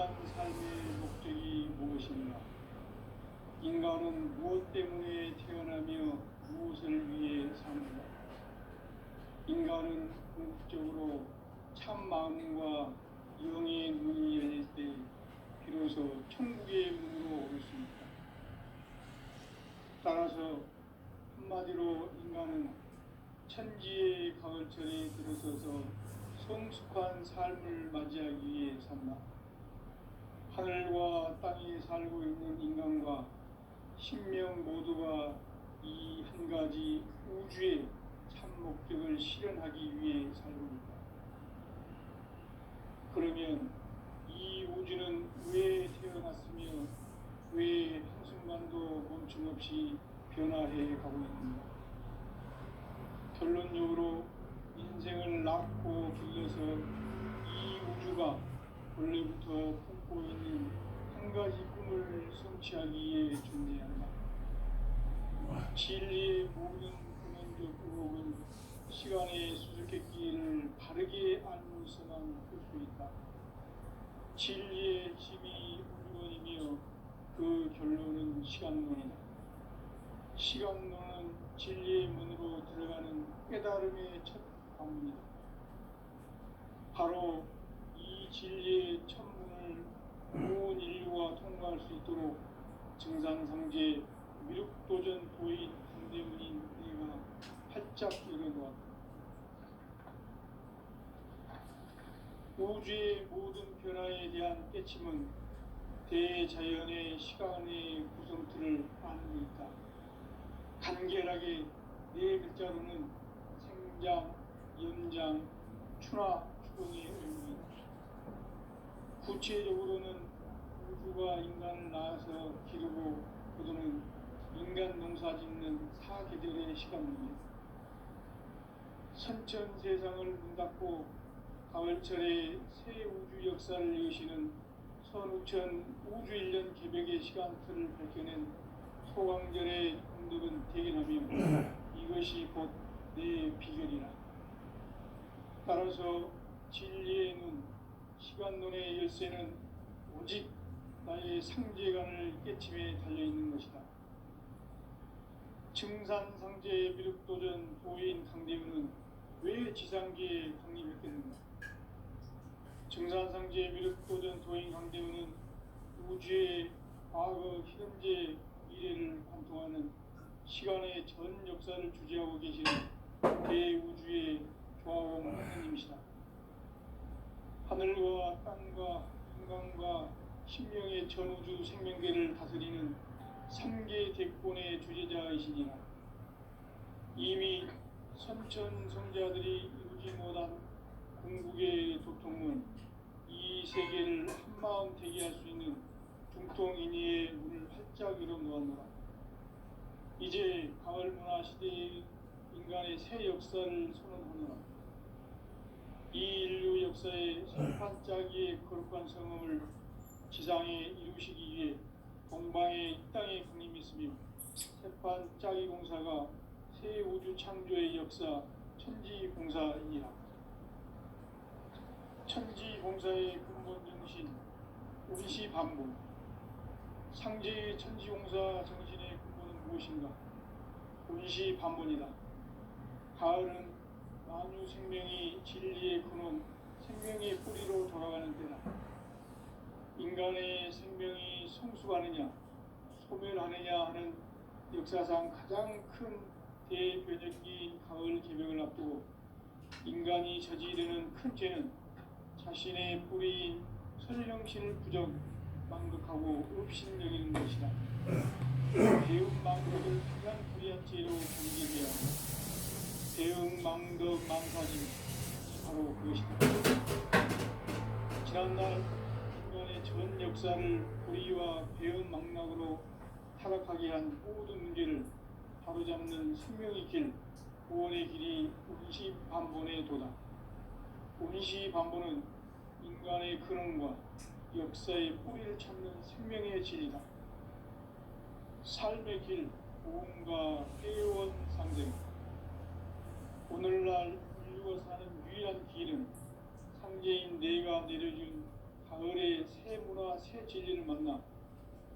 인간 삶의 목적이 무엇인가? 인간은 무엇 때문에 태어나며 무엇을 위해 사는가? 인간은 궁극적으로 참 마음과 영의 눈이 열릴 때 비로소 천국의 문으로 올 수 있다. 따라서 한마디로 인간은 천지의 가을철에 들어서서 성숙한 삶을 맞이하기 위해 산다. 하늘과 땅에 살고 있는 인간과 신명 모두가 이 한 가지 우주의 참 목적을 실현하기 위해 살고 있다. 그러면 이 우주는 왜 태어났으며 왜 한순간도 멈춤없이 변화해 가고 있는가? 결론적으로 인생을 낳고 길러서 이 우주가 원래부터 품고 있는 한 가지 꿈을 성취하기 위해 존재한다. 진리의 모든 근원적 의혹은 시간의 수수께끼를 바르게 알면서만 풀 수 있다. 진리의 핵심이 우주론이며 그 결론은 시간론이다. 시간론은 진리의 문으로 들어가는 깨달음의 첫 관문이다. 바로 이 진리의 첫 문을 온 인류가 통과할 수 있도록 증산상제 미륵도전 도인 강대문인 내가 활짝 열어놓았다. 우주의 모든 변화에 대한 깨침은 대자연의 시간의 구성틀을 아는 데 있다. 간결하게 네 글자로는 생장, 연장, 추나 추동의 의미이다. 구체적으로는 우주가 인간을 낳아서 기르고 거두는 인간 농사 짓는 사계절의 시간입니다. 선천 세상을 문 닫고 가을철에 새 우주 역사를 여시는 선우천 우주 1년 개백의 시간틀을 밝혀낸 소강절의 공덕은 대견하며 이것이 곧 내 비결이라. 따라서 진리의 눈, 시간론의 열쇠는 오직 나의 상제관을 깨침에 달려있는 것이다. 증산상제의 미륵도전 도인 강대우는 왜 지상계에 강림했겠는가? 증산상제의 미륵도전 도인 강대우는 우주의 과거, 현재, 미래를 관통하는 시간의 전 역사를 주재하고 계시는 대우주의 조화원 하느님이시다. 하늘과 땅과 인간과 신명의 전우주 생명계를 다스리는 3개 대권의 주제자이시니라. 이미 선천성자들이 이루지 못한 궁극의 도통은 이 세계를 한마음 되게 할 수 있는 중통인의의 문을 활짝 열어 놓았노라. 이제 가을 문화 시대의 인간의 새 역사를 선언하노라. 이 인류 역사의 새 반짝이의 거룩한 성음을 지상에 이루시기 위해 동방의 이 땅에 강림했으며 새판 짜기 공사가 새 우주 창조의 역사 천지공사이니라. 천지공사의 근본 정신 운시반복. 상제의 천지공사 정신의 근본은 무엇인가? 운시반복이다. 가을은 만유 생명이 진리의 근원, 생명의 뿌리로 돌아가는 때다. 인간의 생명이 성숙하느냐, 소멸하느냐 하는 역사상 가장 큰 대변혁기인 가을 개벽을 앞두고 인간이 저지르는 큰 죄는 자신의 뿌리인 선령신을 부정, 망극하고 업신여기는 것이다. 배움 망덕을 가장 불의한 죄로 경계해야 배응 망덕 망사짐 바로 그것이다. 지난날 인간의 전 역사를 불의와 배응 망락으로 타락하게 한 모든 문제를 바로잡는 생명의 길, 구원의 길이 운시반본의 도다. 운시반본은 인간의 근원과 역사의 뿌리를 찾는 생명의 진리다. 삶의 길, 구원과 회원 상생. 오늘날 인류가 사는 유일한 길은 상제인 내가 내려준 가을의 새 문화, 새 진리를 만나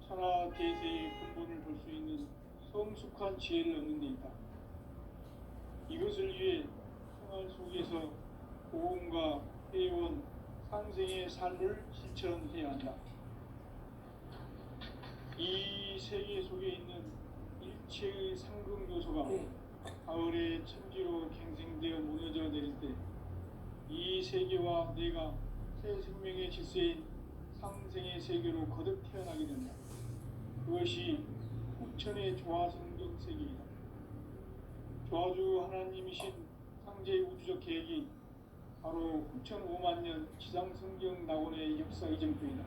천하 대세의 근본을 볼 수 있는 성숙한 지혜를 얻는 데 있다. 이것을 위해 생활 속에서 고음과 회원, 상생의 삶을 실천해야 한다. 이 세계 속에 있는 일체의 상극 요소가 가을의 천지로 갱생되어 무너져 내릴 때 이 세계와 내가 새 생명의 질서인 상생의 세계로 거듭 태어나게 된다. 그것이 후천의 조화성경 세계이다. 조화주 하나님이신 상제의 우주적 계획이 바로 후천 5만 년 지상성경 낙원의 역사 이전표이다.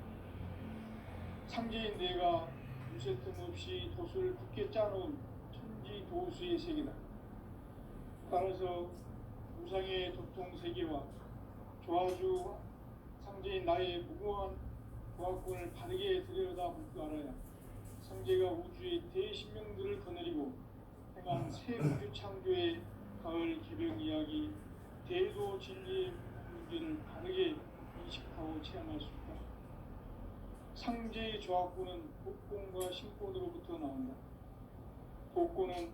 상제인 내가 무쇠 틈 없이 도수를 굳게 짜놓은 천지 도수의 세계다. 따라서 우상의 도통 세계와 조화주 상제인 나의 무궁한 조화권을 바르게 들여다볼 줄 알아야 상제가 우주의 대신명들을 거느리고 행한 새 우주 창조의 가을 개벽 이야기, 대도 진리의 문제를 바르게 인식하고 체험할 수 있다. 상제의 조화권은 복권과 신권으로부터 나온다. 복권은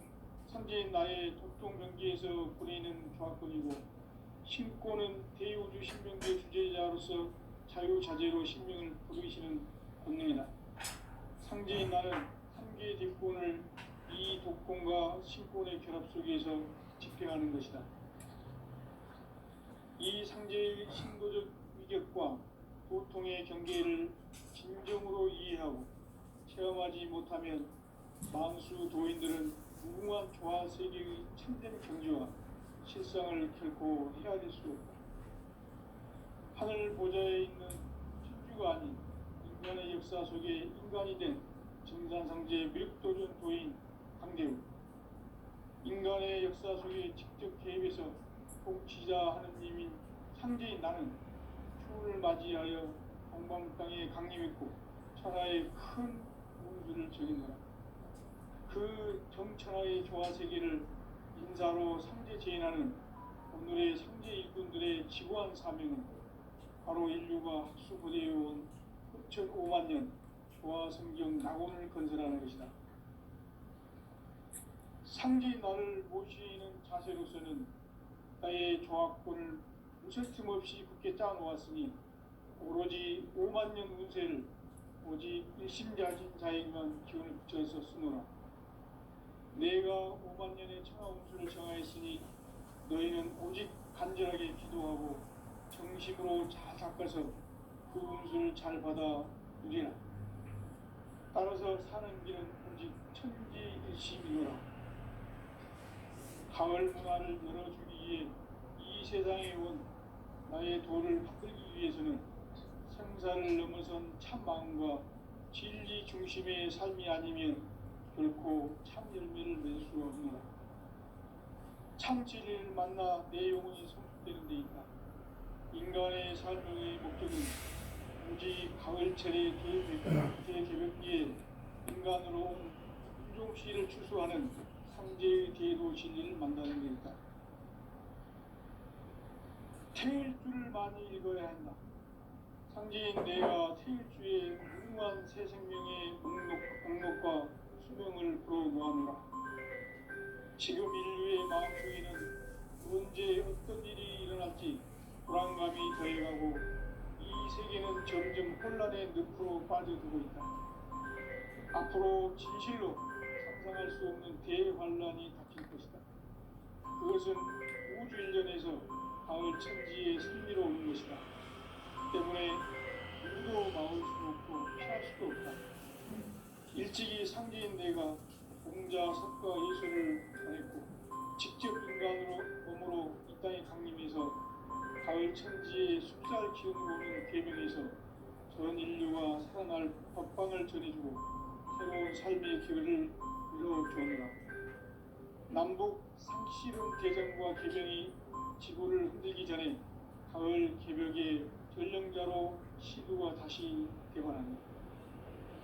상제인 나의 도통 경계에서 보내는 조화권이고, 신권은 대우주 신명계의 주제자로서 자유자재로 신명을 부르시는 권능이다. 상제인 나는 3개의 대권을 이 독권과 신권의 결합 속에서 집행하는 것이다. 이 상제의 신도적 위격과 도통의 경계를 진정으로 이해하고 체험하지 못하면 만수 도인들은 무궁한 조화 세계의 참된 경지와 실상을 결코 헤아릴 수 없다. 하늘 보좌에 있는 천주가 아닌 인간의 역사 속에 인간이 된 정산상제의 미륵도전 도인 강대우, 인간의 역사 속에 직접 개입해서 통치자 하느님인 상제인 나는 추운을 맞이하여 동방 땅에 강림했고 천하의 큰 운수를 적인노라. 그 정천하의 조화 세계를 인사로 상제 제인하는 오늘의 상제 일꾼들의 지고한 사명은 바로 인류가 학수고대해온 후천 5만 년 조화 성경 낙원을 건설하는 것이다. 상제인 나를 모시는 자세로서는 나의 조화권을 무설틈 없이 굳게 짜놓았으니 오로지 5만 년 운세를 오직 일심자진 자에게만 기운을 붙여서 쓰노라. 내가 5만 년의 천하 운수를 정하였으니 너희는 오직 간절하게 기도하고 정심으로 잘 닦아서 그 운수를 잘 받아 누리라. 따라서 사는 길은 오직 천지일심이노라. 가을 문화를 열어주기 위해 이 세상에 온 나의 도를 받들기 위해서는 생사를 넘어선 참 마음과 진리 중심의 삶이 아니면 결코 참 열매를 맺을 수가 없노라. 참 진리를 만나 내 영혼이 성숙되는 데 있다. 인간의 삶의 목적은 오직 가을철의 대개벽기에 인간으로 온 인종시를 추수하는 상제의 대도 진리를 만나는 데 있다. 태일주를 많이 읽어야 한다. 상제인 내가 태일주의 무궁한 새 생명의 목록과 수명을 불어놓아노라. 지금 인류의 마음속에는 언제 어떤 일이 일어날지 불안감이 더해가고 이 세계는 점점 혼란의 늪으로 빠져들고 있다. 앞으로 진실로 상상할 수 없는 대환란이 닥칠 것이다. 그것은 우주 일련에서 가을 천지의 승리로 오는 것이다. 때문에 누구도 막을 수 없고 피할 수도 없다. 일찍이 상제인 내가 공자, 석가, 예술을 전했고 직접 인간으로 몸으로 이 땅에 강림해서 가을 천지의 숲살 기운이 오는 계명에서 전 인류가 살아날 법방을 전해주고 새로운 삶의 기회를 이뤄주느라. 남북 상실은 대전과 계명이 지구를 흔들기 전에 가을 개벽의 전령자로 시두가 다시 되관한다.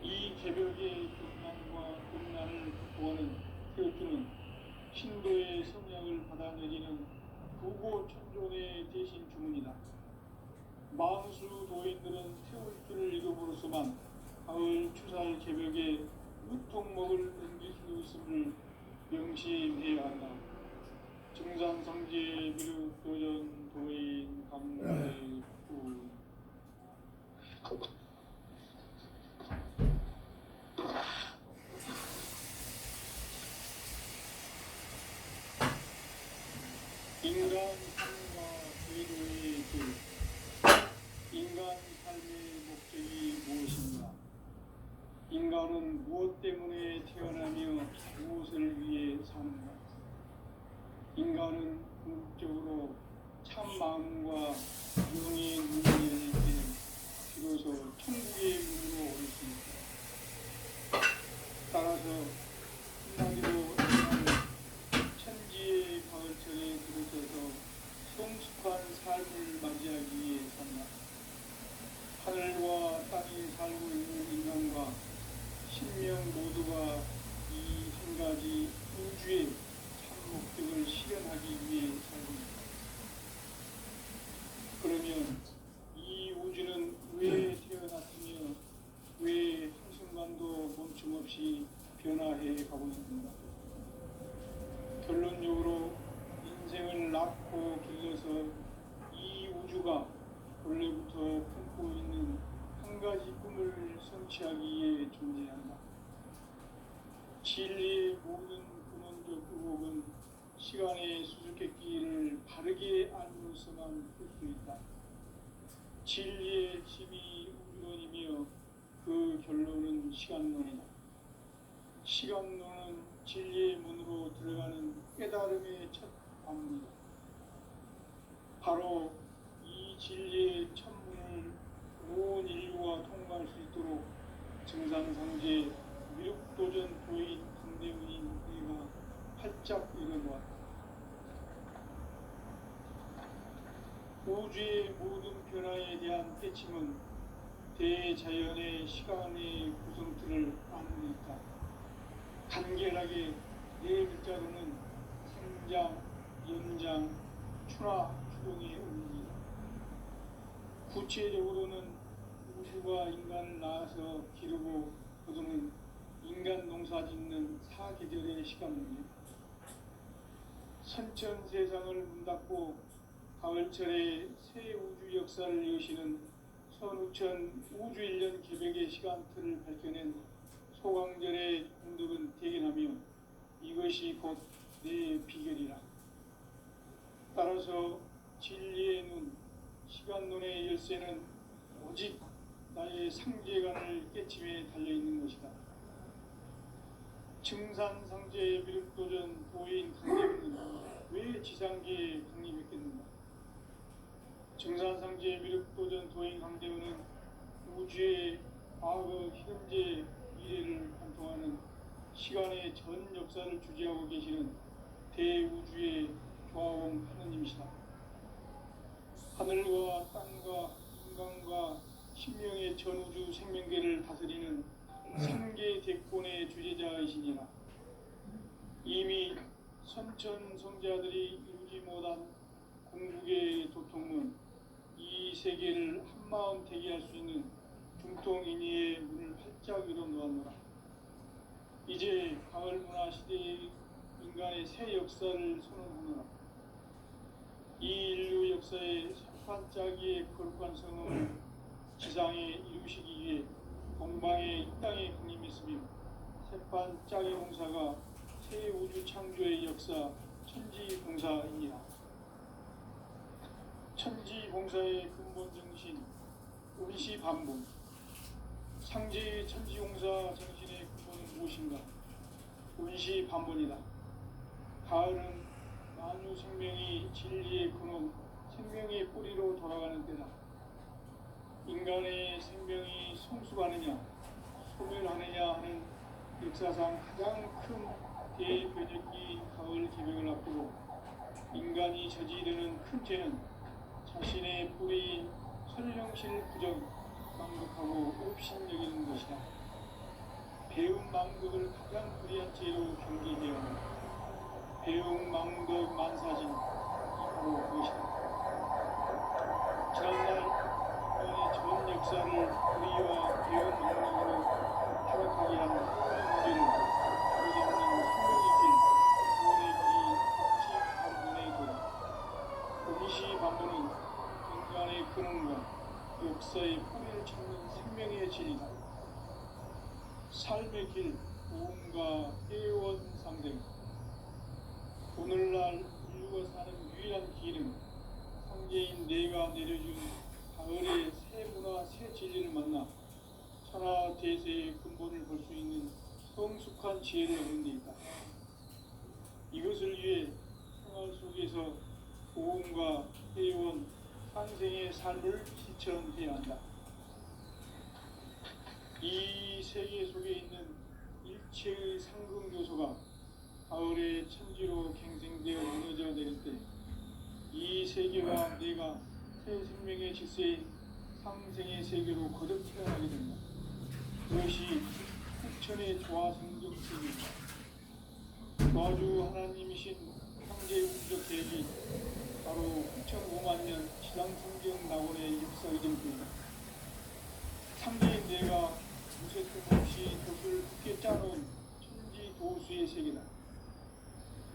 이 개벽의 극난과 극난을 극복하는 태극주는 신도의 성향을 받아내리는 부고 천존의 대신 주문이다. 만수 도인들은 태울 줄을 잃어버려서만 가을 추살 개벽에 유통목을 넘길 수 있음을 명심해야 한다. 증산상제 미륵 도전 도인 감례부 인간 삶과 의도의 길. 인간 삶의 목적이 무엇인가? 인간은 무엇 때문에 태어나며 무엇을 위해 사는가? 인간은 궁극적으로 참 마음과 영의 문을 열릴 때 비로소 천국의 문으로 올 수 있다. 따라서 한마디로 인간은 천지의 가을철에 들어서서 성숙한 삶을 맞이하기 위해 산다. 하늘과 땅에 살고 있는 인간과 신명 모두가 이 한 가지 우주의 참 목적을 실현하기 위해 살고 있다. 그러면 이 우주는 왜 태어났으며 왜 한순간도 멈춤없이 변화해 가고 있는가? 결론적으로 인생을 낳고 길러서 이 우주가 원래부터 품고 있는 한 가지 꿈을 성취하기 위해 존재한다. 진리의 모든 근원적 의혹은 시간의 수수께끼를 바르게 알면서만 풀 수 있다. 진리의 핵심이 우주론이며 그 결론은 시간론이다. 시간론은 진리의 문으로 들어가는 깨달음의 첫 관문이다. 바로 이 진리의 첫 문을 온 인류가 통과할 수 있도록 증산상제 미륵도전 도인 강대훈인 우리가 활짝 일어놓았다. 우주의 모든 변화에 대한 깨침은 대자연의 시간의 구성틀을 아는 데 있다. 간결하게 네 글자로는 생장, 연장, 추나 추동의 의미이다. 구체적으로는 우주가 인간을 낳아서 기르고 거두는 인간 농사 짓는 사계절의 시간입니다. 선천 세상을 문 닫고 가을철에 새 우주 역사를 여시는 선우천 우주 1년 개벽의 시간틀을 밝혀낸 소강절의 공덕은 대견하며 이것이 곧 내 비결이라. 따라서 진리의 눈, 시간론의 열쇠는 오직 나의 상제관을 깨침에 달려있는 것이다. 증산상제 미륵도전 도인 강대훈은 왜 지상계에 강림했겠는가? 증산상제 미륵도전 도인 강대훈은 우주의 과거, 현재, 미래를 관통하는 시간의 전 역사를 주재하고 계시는 대우주의 조화원 하느님이시다. 하늘과 땅과 인간과 신명의 전우주 생명계를 다스리는 삼계 대권의 주재자이시니라. 이미 선천 성자들이 이루지 못한 궁극의 도통은 이 세계를 한마음 대기할 수 있는 중통인의의 문을 활짝 열어놓았노라. 이제 가을 문화 시대의 인간의 새 역사를 선언하노라. 이 인류 역사의 반짝이의 거룩한 성음을 지상에 이루시기 위해 동방의 이 땅에 강림했으며 새반짝이 공사가 새 우주 창조의 역사 천지공사이니라. 천지공사의 근본 정신 의시반복. 상제의 천지공사 정신의 근본은 무엇인가? 의시반복이다. 가을은 만유 생명이 진리의 근원, 생명의 뿌리로 돌아가는 때다. 인간의 생명이 성숙하느냐, 소멸하느냐 하는 역사상 가장 큰 대변혁기인 가을 개벽을 앞두고 인간이 저지르는 큰 죄는 자신의 뿌리인 설령실 부정, 망극하고 옵신여기는 것이다. 배움 망극을 가장 불의한 죄로 경계되어 한다. 배움 망덕 만사진, 이 바로 그것이다. 지난날 근원과 역사의 뿌리를 찾는 생명의 진리다. 삶의 길, 구원과 회원 상생. 오늘날 인류가 사는 유일한 길은 상제인 내가 내려준 가을의 새 문화, 새 진리를 만나 천하 대세의 근본을 볼 수 있는 성숙한 지혜를 얻는 데 있다. 이것을 위해 생활 속에서 보험과 회원, 상생의 삶을 실천해야 한다. 이 세계 속에 있는 일체의 상금 요소가 가을의 천지로 갱생되어 무너져 내릴 때 이 세계와 내가 새 생명의 질서인 상생의 세계로 거듭 태어나게 된다. 그것이 후천의 조화성경 세계입니다. 도와주 하나님이신 상제의 우주적 계획이 바로 후천 5만 년 지상성경 낙원의 역사 이정표이다. 상제인 내가 무쇠 틈없이 돛을 굳게 짜놓은 천지 도수의 세계다.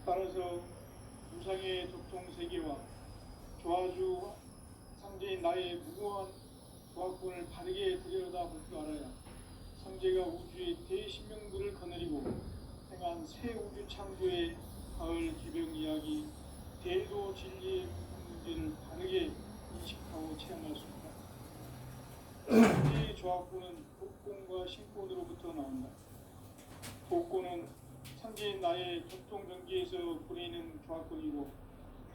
따라서 무상의 적통 세계와 조화주 상제인 나의 무궁한 조화권을 바르게 들여다볼 줄 알아야 상제가 우주의 대신명들을 거느리고 행한 새 우주 창조의 가을 기병 이야기, 대도 진리의 문제를 바르게 인식하고 체험할 수 있다. 상제의 조화권은 복권과 신권으로부터 나온다. 복권은 상제인 나의 적통 경계에서 보내는 조화권이고,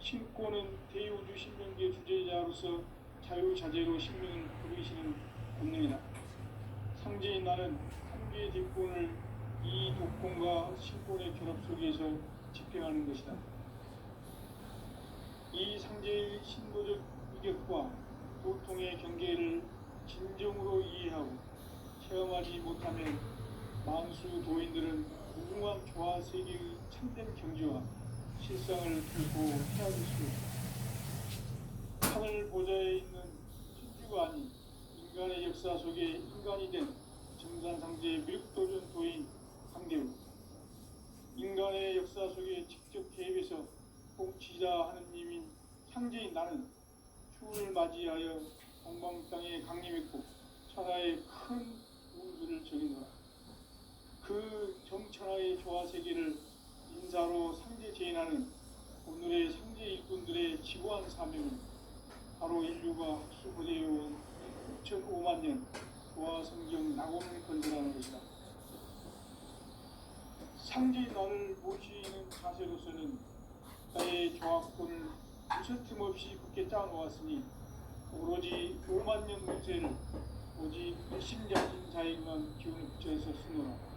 신권은 대우주 신명계 주제자로서 자유자재로 신명을 부르시는 본능이다. 상제인 나는 3개의 뒷권을 이 독권과 신권의 결합 속에서 집행하는 것이다. 이 상제의 신도적 위격과 도통의 경계를 진정으로 이해하고 체험하지 못하면 만수 도인들은 무궁한 조화 세계의 참된 경지와 실상을 결코 헤아릴 수 없다. 하늘 보좌에 있는 천주가 아닌 인간의 역사 속에 인간이 된 정산상제의 미륵도전 도인 상대우, 인간의 역사 속에 직접 개입해서 통치자 하느님인 상제인 나는 추운을 맞이하여 동방 땅에 강림했고 천하의 큰 우주를 적이노라. 그 정천하의 조화 세계를 인사로 상제 제인하는 오늘의 상제 일꾼들의 지고한 사명은 바로 인류가 학수고대해온 6,5만 년 조화 성경 낙원을 건설하는 것이다. 상제 나를 모시는 자세로서는 나의 조화권을 무쇠틈 없이 굳게 짜놓았으니 오로지 5만 년 문세를 오직 일심자신 자에게만 기운을 붙여서 쓰노라.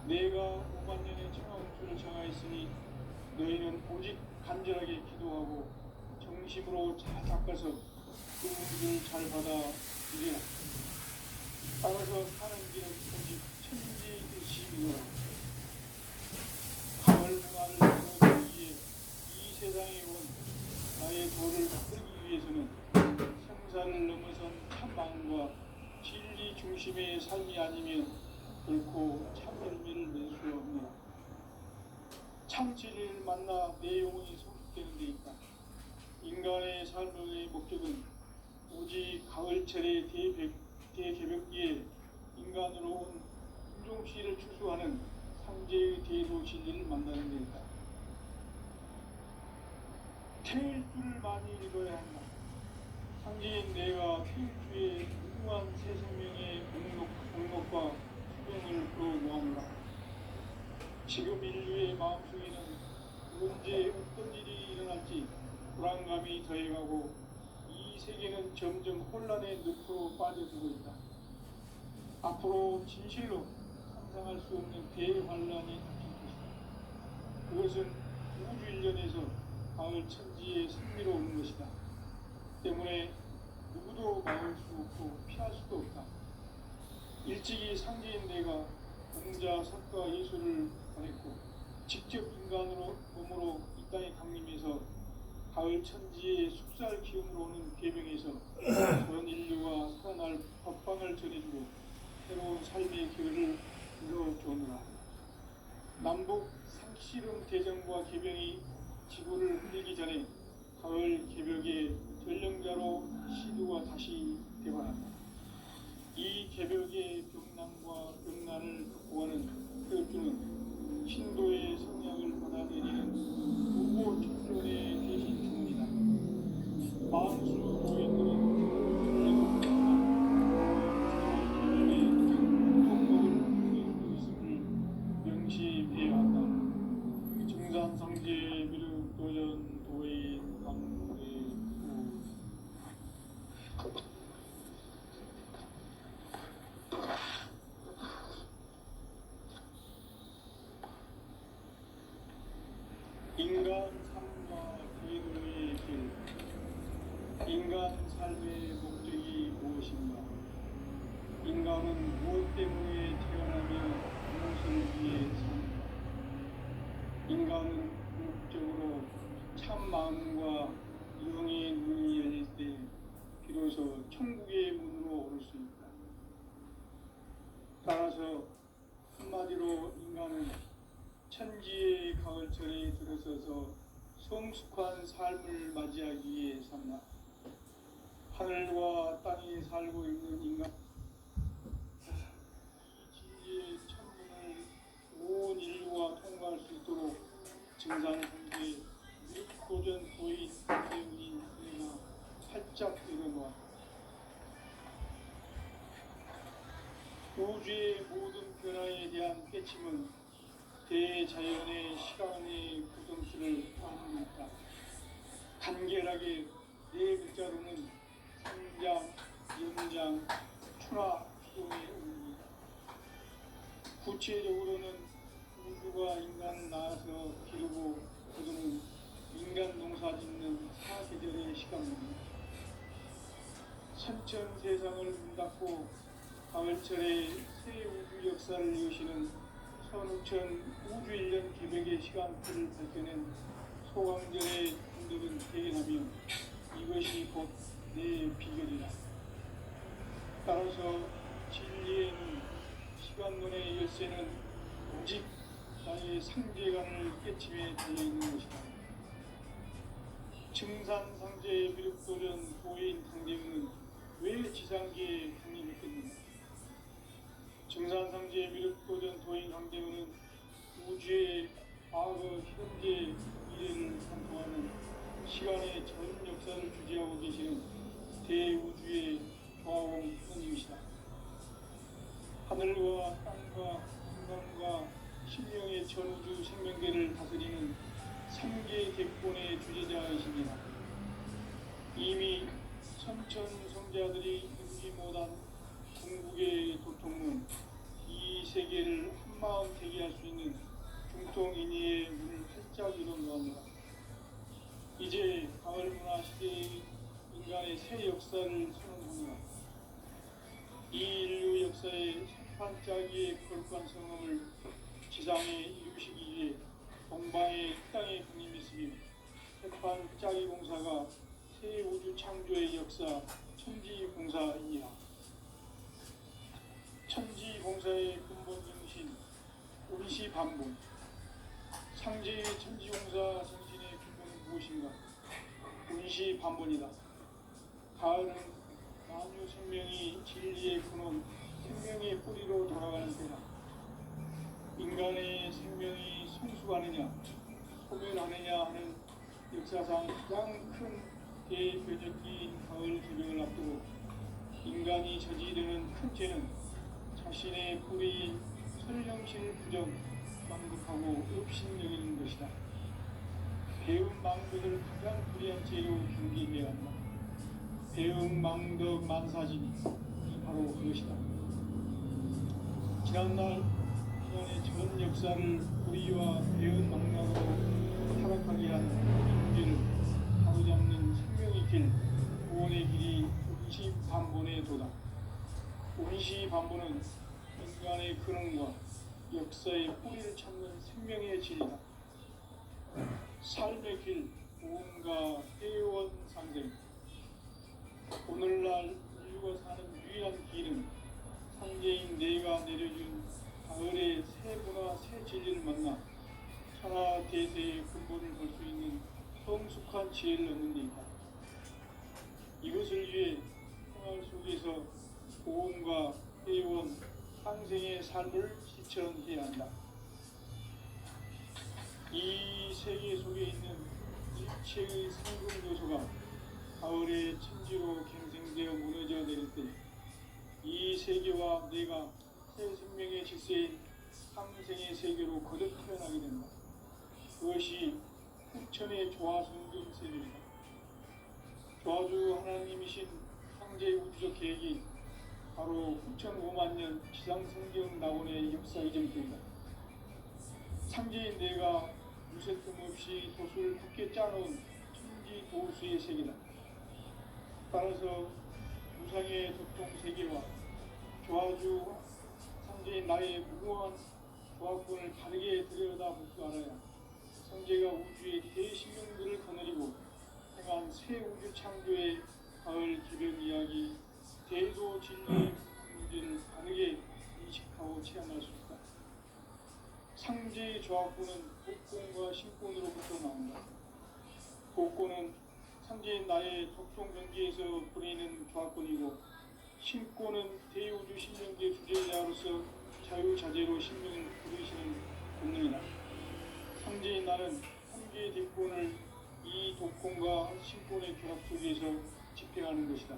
내가 5만 년의 천하운수를 정하였으니 너희는 오직 간절하게 기도하고 정심으로 잘 닦아서 그 운을 잘 받아 이리라. 따라서 사는 길은 오직 천지일심이노라. 가을 문화를 배우기 위해 이 세상에 온 나의 도를 끌기 위해서는 생사를 넘어선 참마음과 진리 중심의 삶이 아니면 결코 참 열매를 낼 수 없노라. 참 진리를 만나 내 영혼이 성숙되는 데 있다. 인간의 삶의 목적은 오직 가을철의 대개벽기에 인간으로 온 인종씨를 추수하는 상제의 대도 진리를 만나는 데 있다. 태일 줄을 많이 읽어야 한다. 상제인 내가 태일주의 무궁한 새 생명의 목록과 수명을 풀어놓았노라. 지금 인류의 마음속에는 언제 어떤 일이 일어날지 불안감이 더해가고 이 세계는 점점 혼란의 늪으로 빠져들고 있다. 앞으로 진실로 상상할 수 없는 대환란이 닥칠 것이다. 그것은 우주 일련에서 가을 천지에 승리로오는 것이다. 때문에 누구도 막을 수 없고 피할 수도 없다. 일찍이 상제인 내가 공자, 석가, 예수를 보냈고 직접 인간으로 몸으로 이 땅에 강림해서 가을 천지의 숙살 기운으로 오는 계병에서 전 인류가 살아날 법방을 전해주고 새로운 삶의 기회를 열어주느라. 남북 상씨름 대전과 계병이 지구를 흘리기 전에 가을 개벽의 전령자로 시도가 다시 되관한다. 이 개벽의 벽난과 벽난을 극복하는 뼈주는 신도의 성향을 받아들이는 무고 청년의 대신 주문이다. 마음수 도인들은 명시해야 한다. 증산상제 미륵도전 도인 강대구 인간 삶과 계도의 길. 인간 삶의 목적이 무엇인가? 인간은 무엇 때문에 태어나며 무엇을 위해 사는가? 인간은 궁극적으로 참 마음과 영의 눈이 열릴 때 비로소 천국의 문으로 오를 수 있다. 따라서 한마디로 인간은 천지의 가을철에 들어서서 성숙한 삶을 맞이하기 위해 산다. 하늘과 땅에 살고 있는 인간, 이 진리의 천문을 온 인류가 통과할 수 있도록 증산상제 미륵도전 도인 대운인 내가 활짝 일어놓았다. 우주의 모든 변화에 대한 깨침은 대자연의 시간의 구성틀을 담고 있다. 간결하게 네 글자로는 성장, 연장, 출하, 수동의 의미다. 구체적으로는 우주가 인간을 낳아서 기르고 거두는 인간 농사 짓는 사계절의 시간입니다. 선천 세상을 문 닫고 가을철에 새 우주 역사를 여시는 선우천 우주 1년 개벽의 시간표를 밝혀낸 소강절의 분들은 대견하며 이것이 곧 내 비결이다. 따라서 진리에는 시간론의 열쇠는 오직 나의 상제관을 깨침에 달려있는 것이다. 증산상제 미륵도전 도인 강대우는 왜 지상계에 강림했겠는가? 증산상제 미륵도전 도인 강대우는 우주의 과거, 현재, 미래를 관통하는 시간의 전 역사를 주재하고 계시는 대우주의 조화공 하나님이시다. 하늘과 땅과 인간과 신령의 전우주 생명계를 다스리는 3개 객본의 주제자이십니다. 이미 선천 성자들이 능지 못한 궁극의 도통문, 이 세계를 한마음 되게 할 수 있는 중통인의의 문을 활짝 열어놓았다. 이제 가을 문화 시대의 인간의 새 역사를 선언합니다. 이 인류 역사의 반짝이의 거룩한 성함을 지상에 이루시기 위해 동방의 땅에 군림했으며 반짝이 공사가 새 우주 창조의 역사 천지공사이니라. 천지공사의 근본 정신 운시반본. 상제의 천지공사 정신의 근본은 무엇인가? 운시반본이다. 가을은 만유 생명이 진리의 근원, 생명의 뿌리로 돌아가는 때다. 인간의 생명이 성숙하느냐, 소멸하느냐 하는 역사상 가장 큰 대표적인 가을 개벽을 앞두고 인간이 저지르는 큰 죄는 자신의 뿌리인 설령실 부정, 망극하고 업신여기는 것이다. 배움 망덕을 가장 불의한 죄로 경계해야 한다. 배움 망덕 만사진이 바로 그것이다. 지난날 인간의 전 역사를 불의와 배움 망락으로 타락하게 한 문제를 바로잡는 생명의 길, 구원의 길이 운시반본에 도다. 운시반본은 인간의 근원과 역사의 뿌리를 찾는 생명의 진리다. 삶의 길, 무언가 회원 상생. 오늘날 인류가 사는 유일한 길은 상제인 내가 내려준 가을의 새 문화, 새 진리를 만나 천하 대세의 근본을 볼 수 있는 성숙한 지혜를 얻는 데 있다. 이것을 위해 속에서 고온과 회원 상생의 삶을 실천해야 한다. 이 세계 속에 있는 일체의 성공 요소가 가을의 천지로 갱생되어 무너져 내릴 때 이 세계와 내가 새 생명의 질서인 상생의 세계로 거듭 태어나게 된다. 그것이 후천의 조화성경 세계이다. 조화주 하나님이신 창제 우주적 계획이 바로 후천 5만 년 지상성경 낙원의 역사 이전입니다. 창제인 내가 무쇠 틈 없이 돛을 굳게 짜놓은 천지 도수의 세계다. 따라서 무상의 도통 세계와 조화주 창제인 나의 무궁한 조화권을 다르게 들여다볼 줄 알아야 성제가 우주의 대신명들을 거느리고 행한 새 우주 창조의 가을 개변 이야기, 대도 진리의 문제를 다르게 인식하고 체험할 수 있다. 상제의 조화권은 복권과 신권으로부터 나온다. 복권은 상제인 나의 독종 경계에서 보내는 조화권이고, 신권은 대우주 신명계 주제자로서 자유자재로 신명을 부르시는 본능이다. 상제인 나는 한계의 대권을 이 독권과 신권의 결합 속에서 집행하는 것이다.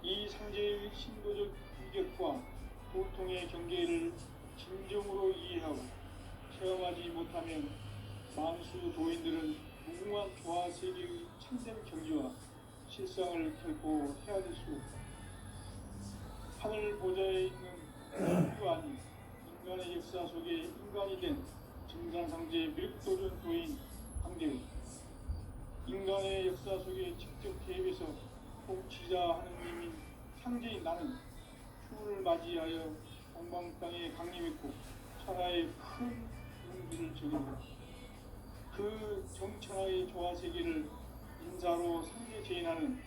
이 상제의 신도적 인격과 보통의 경계를 진정으로 이해하고 체험하지 못하면 만수 도인들은 무궁한 조화 세계의 참된 경지와 실상을 결코 헤아릴 수 없다. 하늘 보좌에 있는 우주가 아닌 인간의 역사 속에 인간이 된 증산상제 밀도전 도인 황제의 인간의 역사 속에 직접 개입해서 통치자 하느님인 창제인 나는 추운을 맞이하여 동방 땅에 강림했고 천하의 큰 용기를 적용했다. 그 정천하의 조화세계를 인사로 상제 제인하는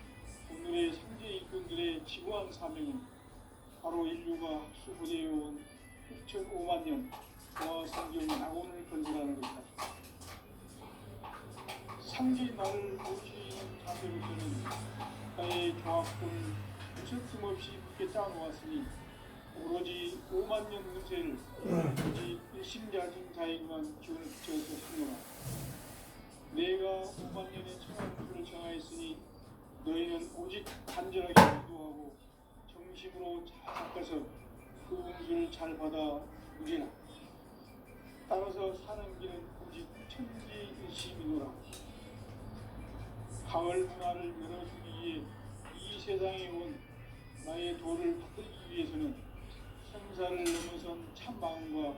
오늘의 상제 일꾼들의 지구한 사명은 바로 인류가 수호되어온 6,5만 년 조화성경 낙원을 건설하는 것이다. 상제인 나를 모시는 자세로서는 나의 조화권을 무슨 틈없이 굳게 짜놓았으니 오로지 5만 년 운세를 오직 일심자진 자에게만 기운을 붙여서 하노라. 내가 5만 년의 천왕수를 정하였으니 너희는 오직 간절하게 기도하고 정심으로 잘 닦아서 그 운수를 잘 받아 누리라. 따라서 사는 길은 오직 천지일심이노라. 가을 문화를 열어주기 위해 이 세상에 온 나의 도를 받들기 위해서는 생사를 넘어선 참 마음과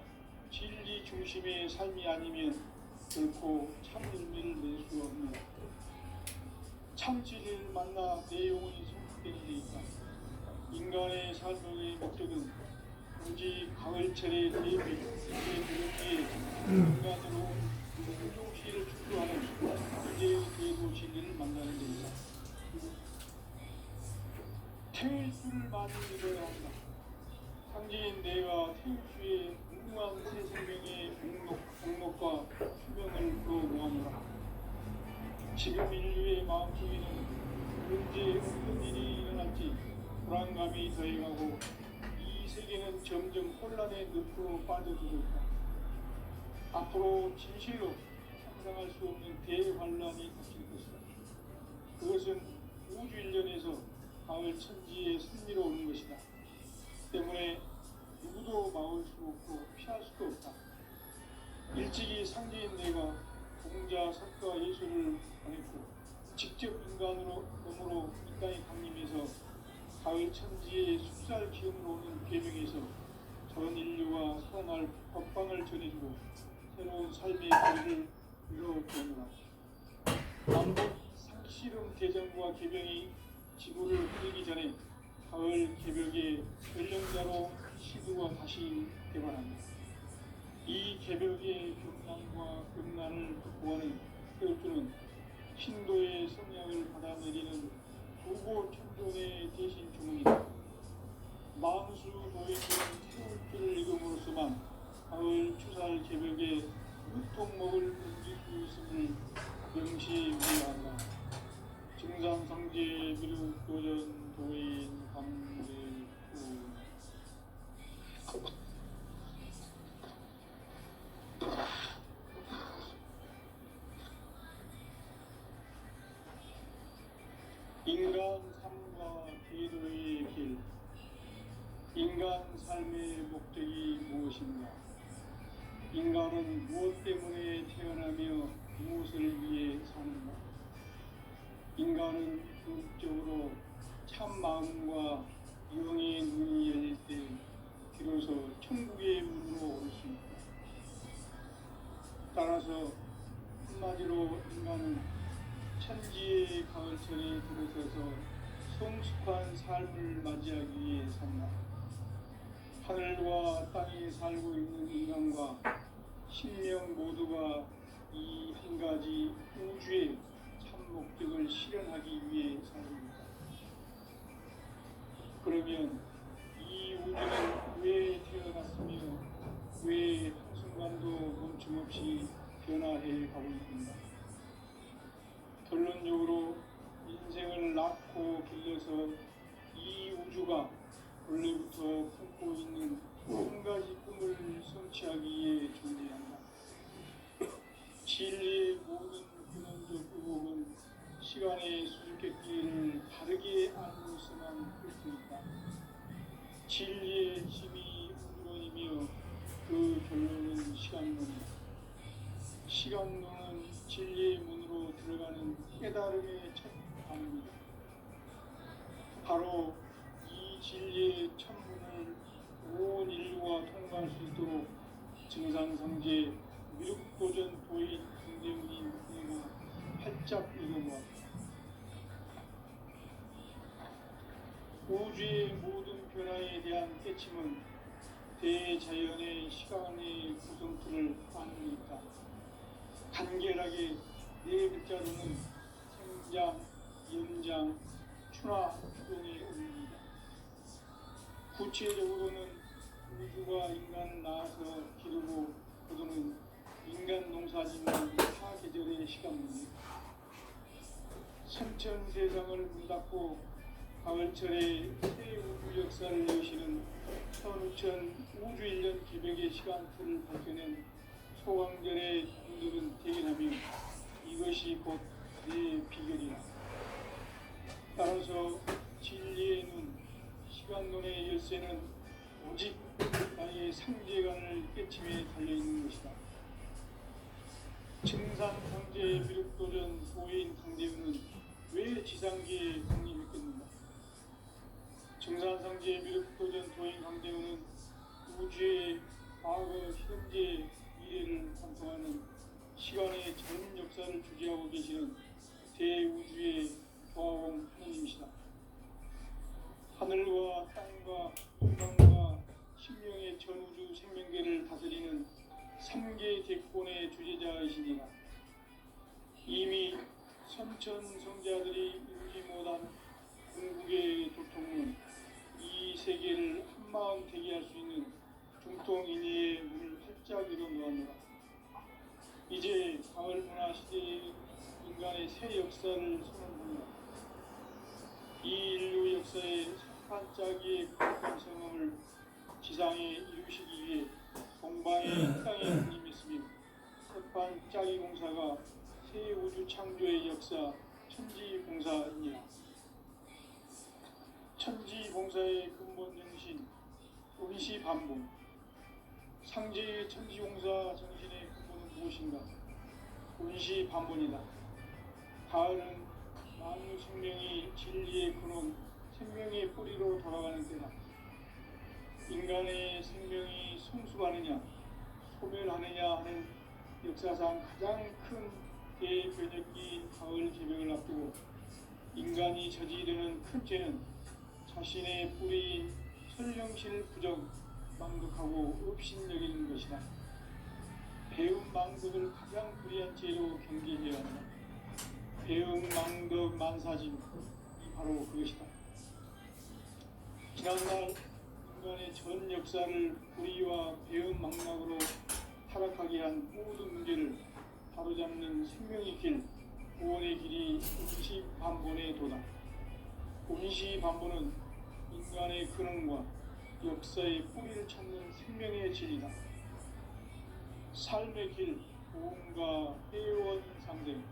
진리 중심의 삶이 아니면 결코 참 의미를 낼 수가 없노라. 참 진리를 만나 내 영혼이 성숙되는 데 있다. 인간의 삶의 목적은 오직 가을철의 대비, 내 도로기에 인간으로 공동시를 축소하는 이제의 대도 진리를 만나는 데 있다. 태일수를 많이 믿어야 한다. 상제인 내가 태일수의 무궁한 새 생명의 목록과 수명을 불어 모아노라. 지금 인류의 마음속에는 언제 어떤 일이 일어날지 불안감이 더해가고 이 세계는 점점 혼란의 늪으로 빠져들고 있다. 앞으로 진실로 상상할 수 없는 대환란이 닥칠 것이다. 그것은 우주 일련에서 가을 천지의 승리로 오는 것이다. 때문에 누구도 막을 수 없고 피할 수도 없다. 일찍이 상제인 내가 공자, 석가, 예수를 보냈고 직접 인간으로 몸으로 이 땅에 강림해서 가을 천지의 숫살 기운으로 오는 계명에서 전 인류가 살아날 법방을 전해주고 새로운 삶의 길을 이루어보느라. 남북 상씨름 대전과 개병이 지구를 흐리기 전에 가을 개벽의 전령자로 시두가 다시 개발합니다. 이 개벽의 경난과 금난을 극복하는 혈주는 신도의 성령을 받아내리는 부고 천존의 대신 주문이다. 만수 도인들은 태울 줄을 이름으로서만 가을 추살 개벽에 유통목을 옮길 수 있음을 명시해야 한다. 증산상제 미륵도전 도인 강대우 인간 삶과 기도의 길. 인간 삶의 목적이 무엇인가? 인간은 무엇 때문에 태어나며 무엇을 위해 사는가? 인간은 궁극적으로 참 마음과 영의 눈이 열릴 때 비로소 천국의 문으로 올 수 있다. 따라서 한마디로 인간은 천지의 가을철에 들어서서 성숙한 삶을 맞이하기 위해 산다. 하늘과 땅에 살고 있는 인간과 신명 모두가 이 한 가지 우주의 참 목적을 실현하기 위해 살입니다. 그러면 이 우주는 왜 태어났으며 왜 한순간도 멈춤없이 변화해 가고 있는가? 결론적으로 인생을 낳고 길러서 이 우주가 원래부터 품고 있는 한 가지 꿈을 성취하기 위해 존재한다. 진리의 모든 근원적 의혹은 시간의 수수께끼를 바르게 알고서만 풀 수 있다. 진리의 힘이 우주론이며 그 결론은 시간론이다. 시간론은 진리의 문으로 들어가는 깨달음의 첫 단입니다. 바로 이 진리의 천문을 온 인류가 통과할 수 있도록 증산상제 미륵도전 도인 강대훈이 내가 활짝 읽어보았다. 우주의 모든 변화에 대한 깨침은 대자연의 시간의 구성틀을 아는 있다. 간결하게 네 글자로는 생장, 연장, 추나 추동에 올립니다. 구체적으로는 우주가 인간을 낳아서 기르고 거두는 인간 농사짓는 사계절의 시간입니다. 선천 세상을 문 닫고 가을철에 새 우주 역사를 여시는 현우천 우주 1년 기백의 시간틀을 밝혀낸 소강절의 공들은 대견하며 이것이 곧 내 비결이다. 따라서 진리의 눈, 시간론의 열쇠는 오직 나의 상제관을 깨침에 달려있는 것이다. 증산상제 미륵도전 도인 강대훈은 왜 지상계에 강림했겠는가? 증산상제 미륵도전 도인 강대훈은 우주의 과거, 현재, 미래를 관통하는 시간의 전 역사를 주재하고 계시는 대우주의 보아공 하느님이시다. 하늘과 땅과 인간과 신명의 전우주 생명계를 다스리는 3개 대권의 주제자이시니라. 이미 선천성자들이 이루지 못한 궁극의 도통은 이 세계를 한마음 되게 할 수 있는 중통인의의 문을 활짝 열어놓았노라. 이제 가을 문화 시대의 인간의 새 역사를 선언합니다. 이 인류 역사의 반짝이의 거룩한 성험을 지상에 이루시기 위해 동방의 땅에 군림했으며 반짝이 공사가 새 우주 창조의 역사 천지봉사이니라. 천지봉사의 근본 정신 의시반복. 상제의 천지공사 정신의 근본은 무엇인가? 의시반복이다. 가을은 만유 생명이 진리의 근원, 생명의 뿌리로 돌아가는 때다. 인간의 생명이 성숙하느냐, 소멸하느냐 하는 역사상 가장 큰 대변혁기인 가을 개벽을 앞두고 인간이 저지르는 큰 죄는 자신의 뿌리인 설령실 부정, 망덕하고 업신여기는 것이다. 배움 망덕을 가장 불의한 죄로 경계해야 한다. 배움 망덕 만사짐이 바로 그것이다. 지난날 인간의 전 역사를 불의와 배움 망락으로 타락하게 한 모든 문제를 바로잡는 생명의 길, 구원의 길이 운시반본에 도다. 운시반본은 인간의 근원과 역사의 뿌리를 찾는 생명의 진리다. 삶의 길, 보험과 회원 상생.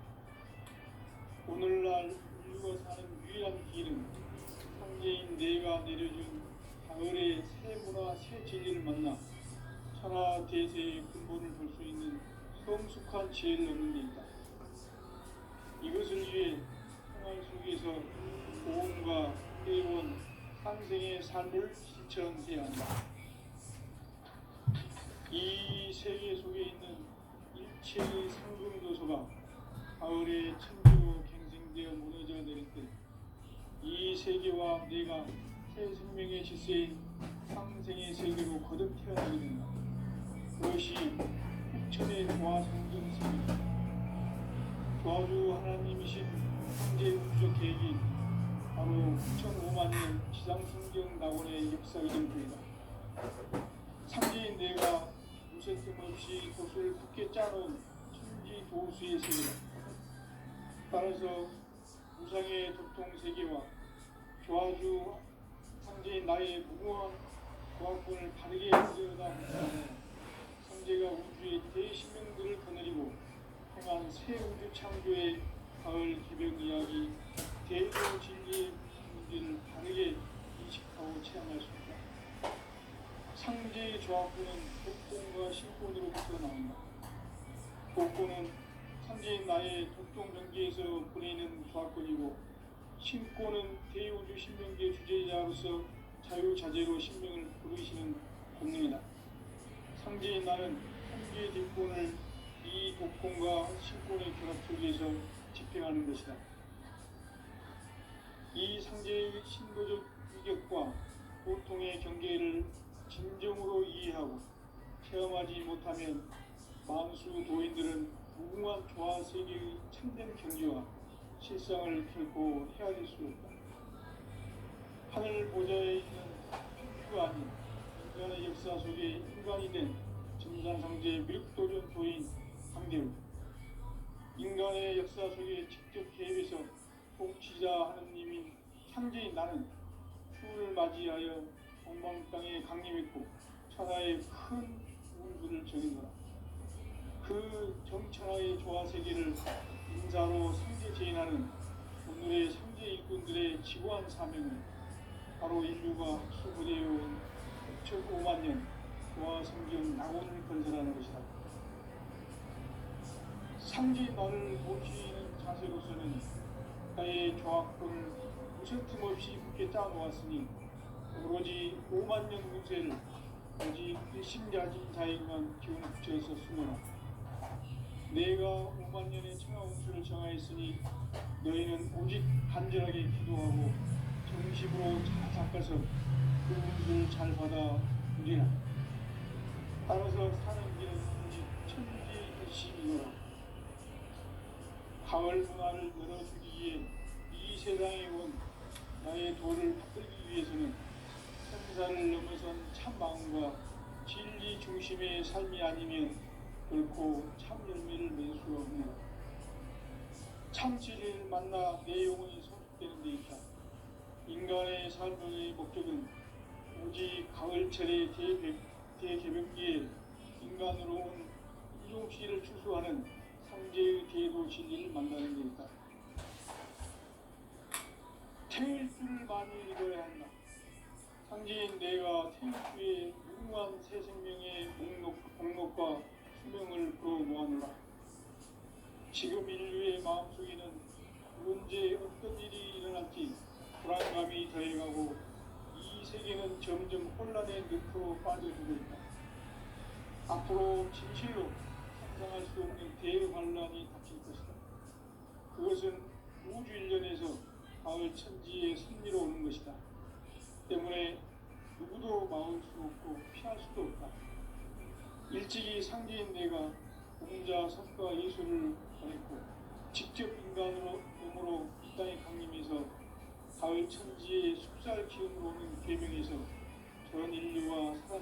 오늘날 인류가 사는 유일한 길은 상제인 내가 내려준 가을의 새 문화 새 진리를 만나 천하 대세의 근본을 볼 수 있는 성숙한 지혜를 얻는 데 있다. 이것을 위해 생활 속에서 보험과 회원, 상생의 삶을 실천해야 한다. 이 세계 속에 있는 일체의 상승도서가 가을의 천지로 갱생되어 무너져 내릴 때 이 세계와 내가 새 생명의 질서인 상생의 세계로 거듭 태어나게 된다. 그것이 흑천의 조화성경 세계다. 조화주 하나님이신 현재 우주적 계획이 바로 9,500만 년 지상성경 낙원의 역사이던 때이다. 상제인 내가 무쇠 틈없이 돛을 굳게 짜놓은 천지 도수의 세계다. 따라서 우상의 도통 세계와 조화주 상제인 나의 무모한 조합권을 바르게 들여다보면 상제가 우주의 대신명들을 거느리고 행한 새 우주 창조의 가을 기병 이야기, 대조 진리의 문제를 바르게 인식하고 체험할 수 있다. 상제의 조합권은 독공과 신권으로부터 나온다. 독권은 상제인 나의 독종 경계에서 보내는 조합권이고, 신권은 대우주 신명계 주제자로서 자유자재로 신명을 부르시는 권능이다. 상제인 나는 현재 뒷권을 이 독권과 신권의 결합 속에서 집행하는 것이다. 이 상제의 신도적 위격과 고통의 경계를 진정으로 이해하고 체험하지 못하면 만수 도인들은 무궁한 조화 세계의 참된 경지와 실상을 결코 헤아릴 수 없다. 하늘 보좌에 있는 천주가 아닌 인간의 역사 속에 인간이 된 점산상제의 밀도전 도인 강대우. 인간의 역사 속에 직접 개입해서 통치자 하느님인 상제인 나는 추운을 맞이하여 동방땅에 강림했고 천하의 큰 운수를 정인노라. 그 정천하의 조화세계를 인사로 상제 제인하는 오늘의 상제 일꾼들의 지고한 사명은 바로 인류가 수부되어온 6,500만 년 조화성경 낙원을 건설하는 것이다. 상제인 나를 모시는 자세로서는 나의 조합권을 무슨 틈없이 굳게 짜놓았으니 오로지 5만 년 운세를 오직 일심자진 자에게만 기운을 붙여서 쓰노라. 내가 5만 년의 천하 운수를 정하였으니 너희는 오직 간절하게 기도하고 정식으로 잘 닦아서 그 운수를 잘 받아 누리라. 따라서 사는 길은 오직 천지일심이노라. 가을 문화를 열어주기 위해 이 세상에 온 나의 도를 받들기 위해서는 생사를 넘어선 참 마음과 진리 중심의 삶이 아니면 결코 참 열매를 맺을 수 없는 참 진리를 만나 내 영혼이 성숙되는 데 있다. 인간의 삶의 목적은 오직 가을철의 대개벽기에 인간으로 온 인종시를 추수하는 상제의 대도 진리를 만나는 데 있다. 태일 줄을 많이 읽어야 한다. 상제인 내가 태일 주의 무궁한 새 생명의 목록과 수명을 불어 모아노라. 지금 인류의 마음속에는 언제 어떤 일이 일어날지 불안감이 더해가고 이 세계는 점점 혼란의 늪으로 빠져들고 있다. 앞으로 진실로 상상할 수 없는 대환란이 닥칠 것이다. 그것은 우주 일련에서 가을 천지의 섭리로 오는 것이다. 때문에 누구도 막을 수 없고 피할 수도 없다. 일찍이 상제인 내가 공자, 석가, 예수를 보냈고 직접 인간으로 몸으로 이 땅에 강림해서 가을 천지의 숲살 기운으로 오는 계명에서 전 인류와 살아